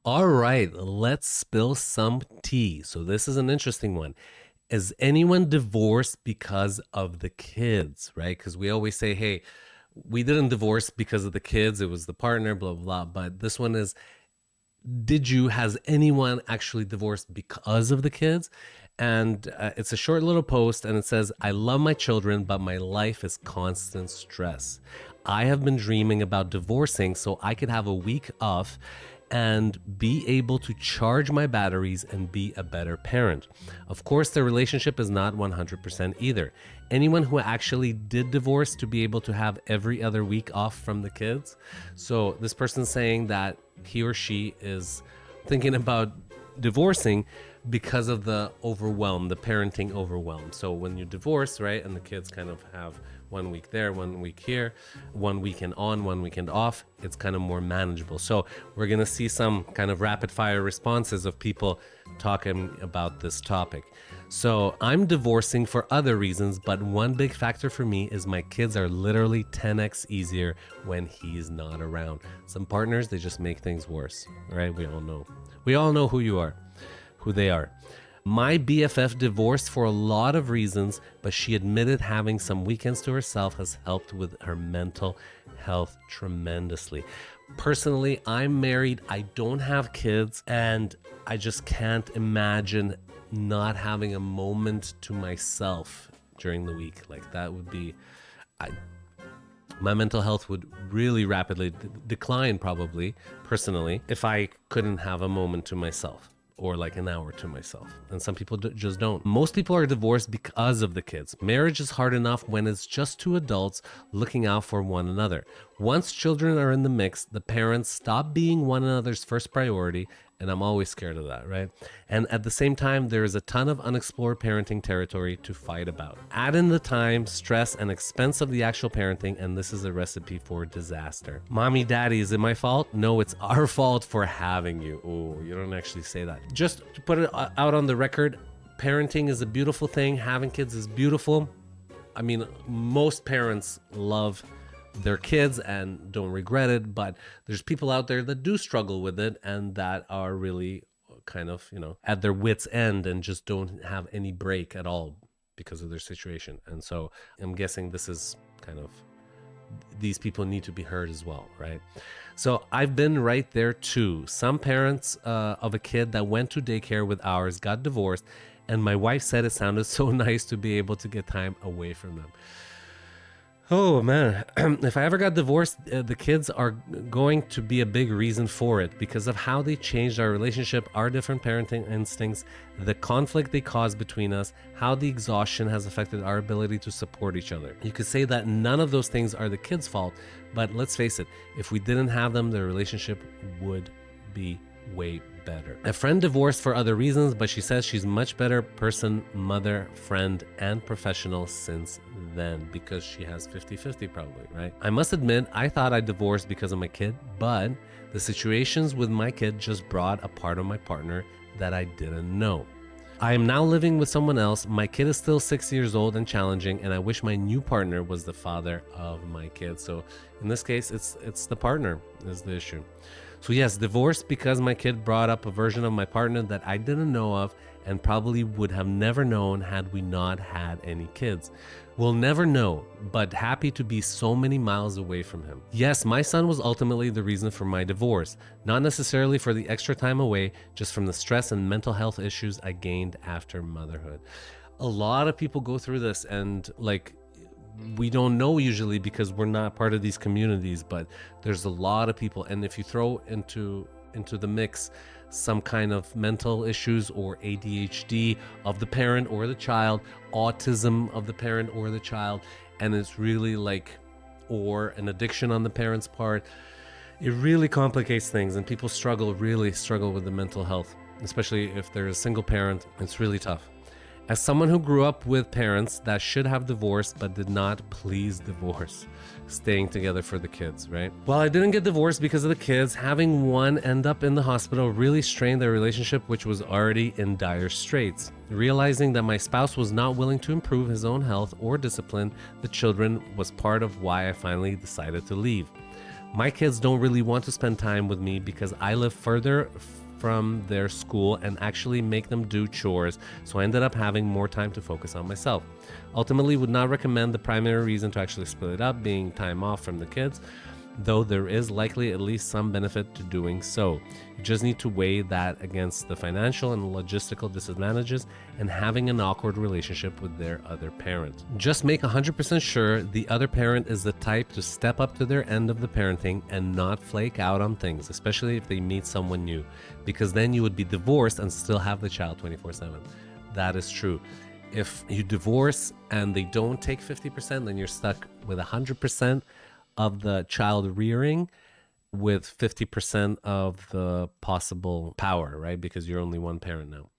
All right, let's spill some tea. So this is an interesting one. Is anyone divorced because of the kids, right? Because we always say, hey, we didn't divorce because of the kids, it was the partner, blah, blah, blah. But this one is, has anyone actually divorced because of the kids? And it's a short little post and it says, I love my children, but my life is constant stress. I have been dreaming about divorcing so I could have a week off and be able to charge my batteries and be a better parent. Of course, the relationship is not 100% either. Anyone who actually did divorce to be able to have every other week off from the kids. So this person's saying that he or she is thinking about divorcing because of the overwhelm, the parenting overwhelm. So when you divorce, right, and the kids kind of have 1 week there, 1 week here, 1 weekend on, 1 weekend off, it's kind of more manageable. So we're going to see some kind of rapid fire responses of people talking about this topic. So I'm divorcing for other reasons, but one big factor for me is my kids are literally 10x easier when he's not around. Some partners, they just make things worse, right? We all know. We all know who they are. My BFF divorced for a lot of reasons, but she admitted having some weekends to herself has helped with her mental health tremendously. Personally, I'm married, I don't have kids, and I just can't imagine not having a moment to myself during the week. Like that would be, my mental health would really rapidly decline, probably, personally, if I couldn't have a moment to myself or like an hour to myself. And some people just don't. Most people are divorced because of the kids. Marriage is hard enough when it's just two adults looking out for one another. Once children are in the mix, the parents stop being one another's first priority, and I'm always scared of that, right? And at the same time, there is a ton of unexplored parenting territory to fight about. Add in the time, stress, and expense of the actual parenting, and this is a recipe for disaster. Mommy, daddy, is it my fault? No, it's our fault for having you. Oh, you don't actually say that. Just to put it out on the record, parenting is a beautiful thing. Having kids is beautiful. I mean, most parents love their kids and don't regret it, but there's people out there that do struggle with it and that are really kind of, at their wits end and just don't have any break at all because of their situation. And so I'm guessing this is kind of, these people need to be heard as well, right? So I've been right there too. Some parents of a kid that went to daycare with ours got divorced, and my wife said it sounded so nice to be able to get time away from them. Oh man, if I ever got divorced, the kids are going to be a big reason for it because of how they changed our relationship, our different parenting instincts, the conflict they caused between us, how the exhaustion has affected our ability to support each other. You could say that none of those things are the kids' fault, but let's face it, if we didn't have them, the relationship would be way better. A friend divorced for other reasons, but she says she's much better person, mother, friend, and professional since then because she has 50-50 probably, right? I must admit, I thought I divorced because of my kid, but the situations with my kid just brought a part of my partner that I didn't know. I am now living with someone else. My kid is still 6 years old and challenging, and I wish my new partner was the father of my kid. So in this case, it's the partner is the issue. So yes, divorced because my kid brought up a version of my partner that I didn't know of and probably would have never known had we not had any kids. We'll never know, but happy to be so many miles away from him. Yes, my son was ultimately the reason for my divorce, not necessarily for the extra time away, just from the stress and mental health issues I gained after motherhood. A lot of people go through this, and we don't know usually because we're not part of these communities, but there's a lot of people. And if you throw into the mix some kind of mental issues or ADHD of the parent or the child, autism of the parent or the child, and it's really or an addiction on the parent's part, it really complicates things, and people really struggle with the mental health, especially if they're a single parent. It's really tough. As someone who grew up with parents that should have divorced but did not, please divorce. Staying together for the kids, right? While I didn't get divorced because of the kids, having one end up in the hospital really strained their relationship, which was already in dire straits. Realizing that my spouse was not willing to improve his own health or discipline the children was part of why I finally decided to leave. My kids don't really want to spend time with me because I live further from their school and actually make them do chores, so I ended up having more time to focus on myself. Ultimately, would not recommend the primary reason to actually split it up being time off from the kids, though there is likely at least some benefit to doing so. You just need to weigh that against the financial and logistical disadvantages and having an awkward relationship with their other parent. Just make 100% sure the other parent is the type to step up to their end of the parenting and not flake out on things, especially if they meet someone new, because then you would be divorced and still have the child 24/7. That is true. If you divorce and they don't take 50%, then you're stuck with 100% of the child rearing with 50% of the possible power, right? Because you're only one parent now.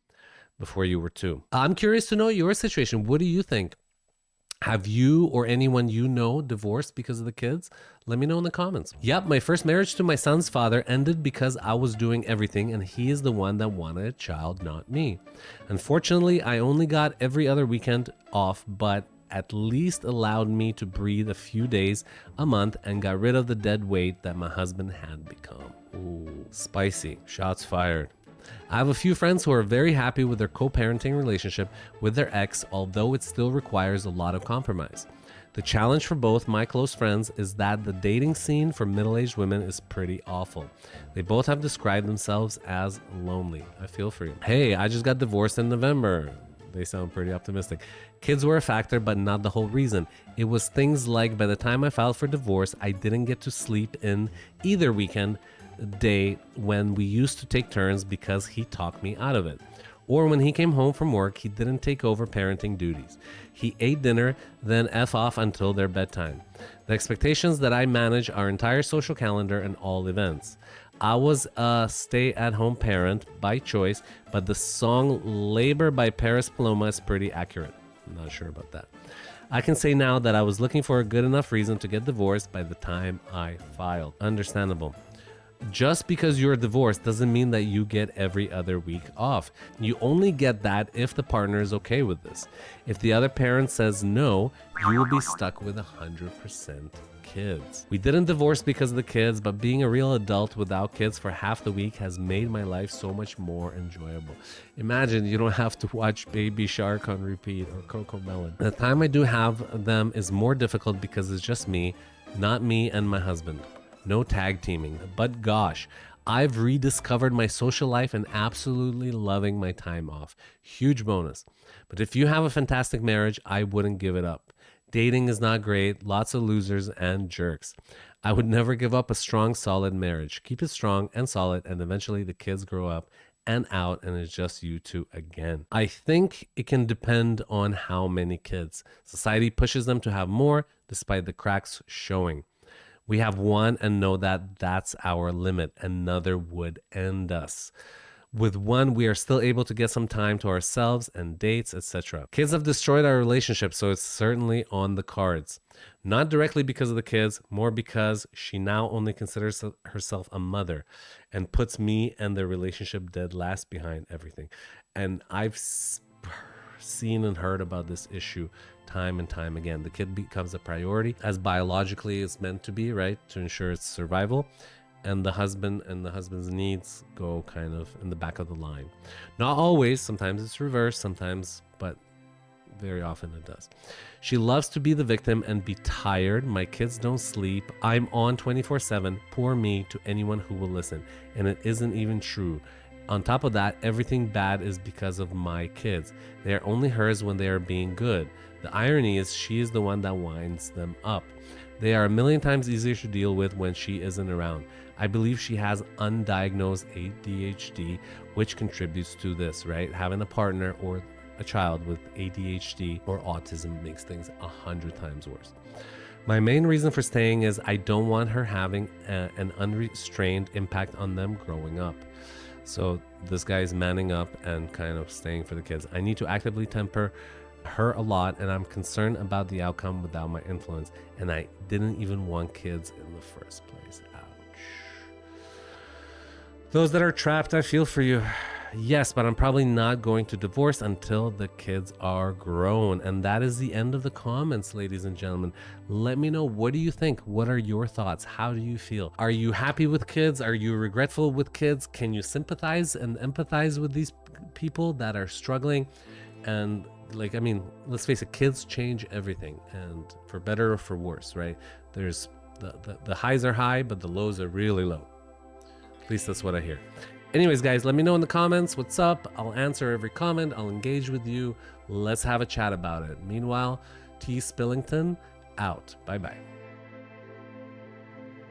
Before you were two. I'm curious to know your situation. What do you think? Have you or anyone you know divorced because of the kids? Let me know in the comments. Yep, my first marriage to my son's father ended because I was doing everything and he is the one that wanted a child, not me. Unfortunately, I only got every other weekend off, but at least allowed me to breathe a few days a month and got rid of the dead weight that my husband had become. Ooh, spicy. Shots fired. I have a few friends who are very happy with their co-parenting relationship with their ex, although it still requires a lot of compromise. The challenge for both my close friends is that the dating scene for middle-aged women is pretty awful. They both have described themselves as lonely. I feel for you. Hey, I just got divorced in November. They sound pretty optimistic. Kids were a factor, but not the whole reason. It was things like by the time I filed for divorce, I didn't get to sleep in either weekend day when we used to take turns because he talked me out of it. Or when he came home from work, he didn't take over parenting duties. He ate dinner, then F off until their bedtime. The expectations that I manage our entire social calendar and all events. I was a stay-at-home parent by choice, but the song Labor by Paris Paloma is pretty accurate. I'm not sure about that. I can say now that I was looking for a good enough reason to get divorced by the time I filed. Understandable. Just because you're divorced doesn't mean that you get every other week off. You only get that if the partner is okay with this. If the other parent says no, you will be stuck with 100% kids. We didn't divorce because of the kids, but being a real adult without kids for half the week has made my life so much more enjoyable. Imagine you don't have to watch Baby Shark on repeat or Coco Melon. The time I do have them is more difficult because it's just me, not me and my husband. No tag teaming, but gosh, I've rediscovered my social life and absolutely loving my time off. Huge bonus. But if you have a fantastic marriage, I wouldn't give it up. Dating is not great, lots of losers and jerks. I would never give up a strong, solid marriage. Keep it strong and solid, and eventually the kids grow up and out, and it's just you two again. I think it can depend on how many kids. Society pushes them to have more, despite the cracks showing. We have one and know that that's our limit. Another would end us. With one, we are still able to get some time to ourselves and dates, etc. Kids have destroyed our relationship, so it's certainly on the cards. Not directly because of the kids, more because she now only considers herself a mother and puts me and the relationship dead last behind everything. And I've seen and heard about this issue time and time again. The kid becomes a priority as biologically it's meant to be, right? To ensure its survival. And the husband and the husband's needs go kind of in the back of the line. Not always, sometimes it's reversed, sometimes, but very often it does. She loves to be the victim and be tired. My kids don't sleep. I'm on 24/7. Poor me to anyone who will listen. And it isn't even true. On top of that, everything bad is because of my kids. They are only hers when they are being good. The irony is she is the one that winds them up. They are a million times easier to deal with when she isn't around. I believe she has undiagnosed ADHD, which contributes to this, right? Having a partner or a child with ADHD or autism makes things 100 times worse. My main reason for staying is I don't want her having an unrestrained impact on them growing up. So this guy is manning up and kind of staying for the kids. I need to actively temper her a lot, and I'm concerned about the outcome without my influence. And I didn't even want kids in the first place. Ouch. Those that are trapped, I feel for you. Yes, but I'm probably not going to divorce until the kids are grown. And that is the end of the comments, ladies and gentlemen. Let me know, what do you think? What are your thoughts? How do you feel? Are you happy with kids? Are you regretful with kids? Can you sympathize and empathize with these people that are struggling? And like, I mean, let's face it, kids change everything, and for better or for worse, right? There's the highs are high, but the lows are really low. At least that's what I hear. Anyways, guys, let me know in the comments what's up. I'll answer every comment. I'll engage with you. Let's have a chat about it. Meanwhile, T. Spillington out. Bye-bye.